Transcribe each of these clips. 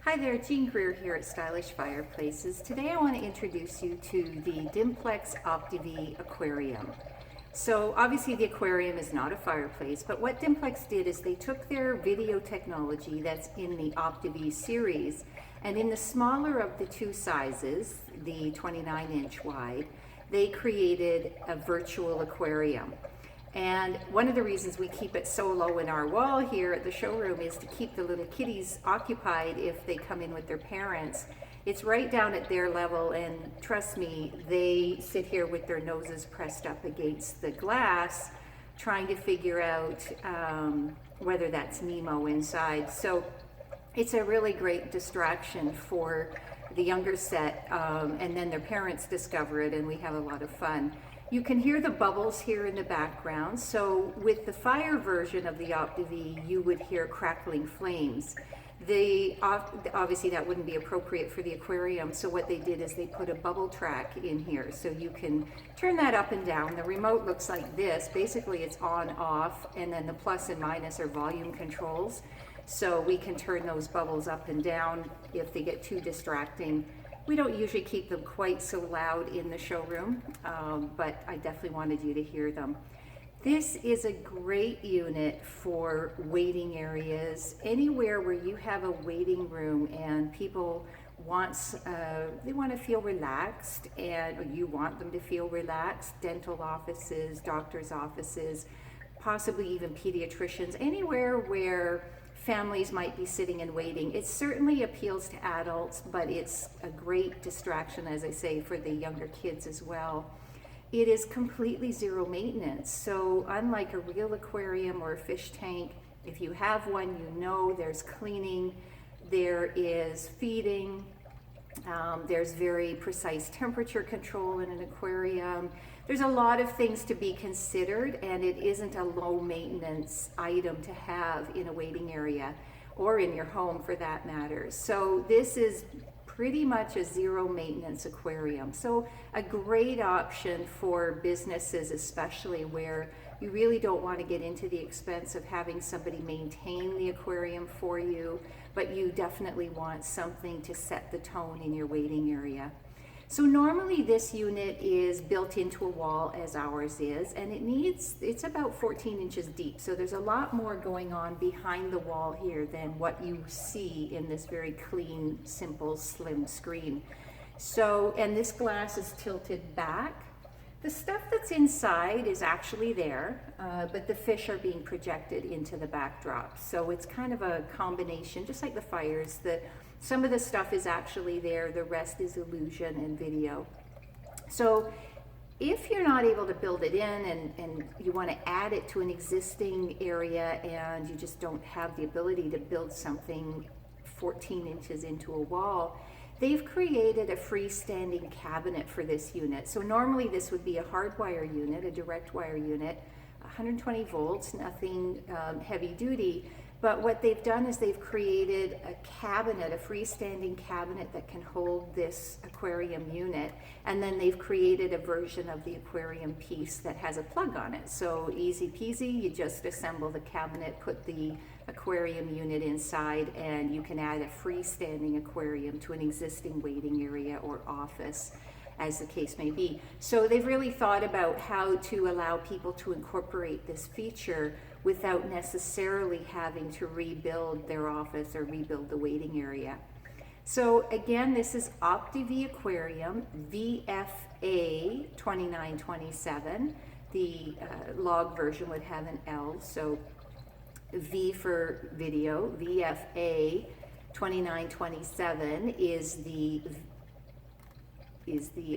Hi there, Jean Greer here at Stylish Fireplaces. Today I want to introduce you to the Dimplex Opti-V Aquarium. So obviously the aquarium is not a fireplace, but what Dimplex did is they took their video technology that's in the Opti-V series, and in the smaller of the two sizes, the 29-inch wide, they created a virtual aquarium. And one of the reasons we keep it so low in our wall here at the showroom is to keep the little kitties occupied if they come in with their parents. It's right down at their level, and trust me, they sit here with their noses pressed up against the glass trying to figure out whether that's Nemo inside. So it's a really great distraction for the younger set, and then their parents discover it and we have a lot of fun. You can hear the bubbles here in the background. So with the fire version of the Opti-V, you would hear crackling flames. Obviously that wouldn't be appropriate for the aquarium, so what they did is they put a bubble track in here, so you can turn that up and down. The remote looks like this. Basically it's on, off, and then the plus and minus are volume controls. So we can turn those bubbles up and down if they get too distracting. We don't usually keep them quite so loud in the showroom, but I definitely wanted you to hear them. This is a great unit for waiting areas, anywhere where you have a waiting room and people they want to feel relaxed, and you want them to feel relaxed. Dental offices, doctor's offices, possibly even pediatricians, anywhere where families might be sitting and waiting. It certainly appeals to adults, but it's a great distraction, as I say, for the younger kids as well. It is completely zero maintenance. So unlike a real aquarium or a fish tank, if you have one, you know there's cleaning, there is feeding, there's very precise temperature control in an aquarium. There's a lot of things to be considered, and it isn't a low maintenance item to have in a waiting area or in your home for that matter. So this is pretty much a zero maintenance aquarium. So a great option for businesses, especially where you really don't want to get into the expense of having somebody maintain the aquarium for you, but you definitely want something to set the tone in your waiting area. So normally this unit is built into a wall as ours is, and it's about 14 inches deep. So there's a lot more going on behind the wall here than what you see in this very clean, simple, slim screen. So, and this glass is tilted back. The stuff that's inside is actually there, but the fish are being projected into the backdrop. So it's kind of a combination, just like the fires. Some of the stuff is actually there, the rest is illusion and video. So if you're not able to build it in and you want to add it to an existing area and you just don't have the ability to build something 14 inches into a wall, they've created a freestanding cabinet for this unit. So normally this would be a hardwire unit, a direct wire unit, 120 volts, nothing heavy duty. But what they've done is they've created a cabinet, a freestanding cabinet that can hold this aquarium unit. And then they've created a version of the aquarium piece that has a plug on it. So easy peasy, you just assemble the cabinet, put the aquarium unit inside, and you can add a freestanding aquarium to an existing waiting area or office, as the case may be. So they've really thought about how to allow people to incorporate this feature without necessarily having to rebuild their office or rebuild the waiting area. So again, this is Opti-V Aquarium VFA 2927. The log version would have an L, so V for video. VFA 2927 is the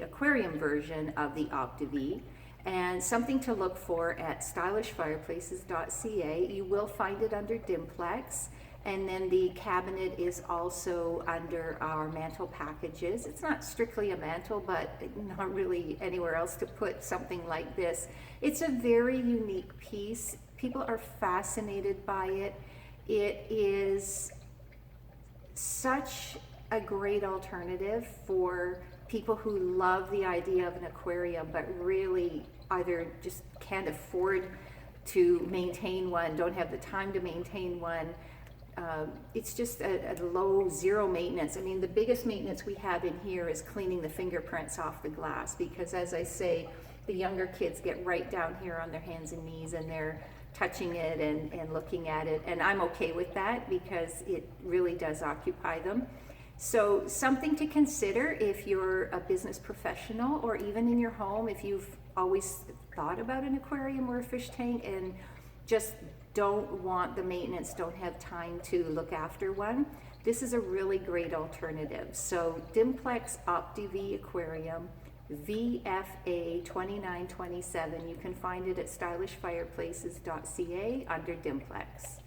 aquarium version of the Opti-V. And something to look for at stylishfireplaces.ca. You will find it under Dimplex, and then the cabinet is also under our mantle packages. It's not strictly a mantle, but not really anywhere else to put something like this. It's a very unique piece. People are fascinated by it. It is such a great alternative for people who love the idea of an aquarium but really either just can't afford to maintain one, don't have the time to maintain one, it's just a low, zero maintenance. I mean, the biggest maintenance we have in here is cleaning the fingerprints off the glass, because as I say, the younger kids get right down here on their hands and knees and they're touching it and looking at it, and I'm okay with that because it really does occupy them. So something to consider if you're a business professional, or even in your home, if you've always thought about an aquarium or a fish tank and just don't want the maintenance, don't have time to look after one, this is a really great alternative. So Dimplex Opti-V Aquarium, VFA 2927. You can find it at stylishfireplaces.ca under Dimplex.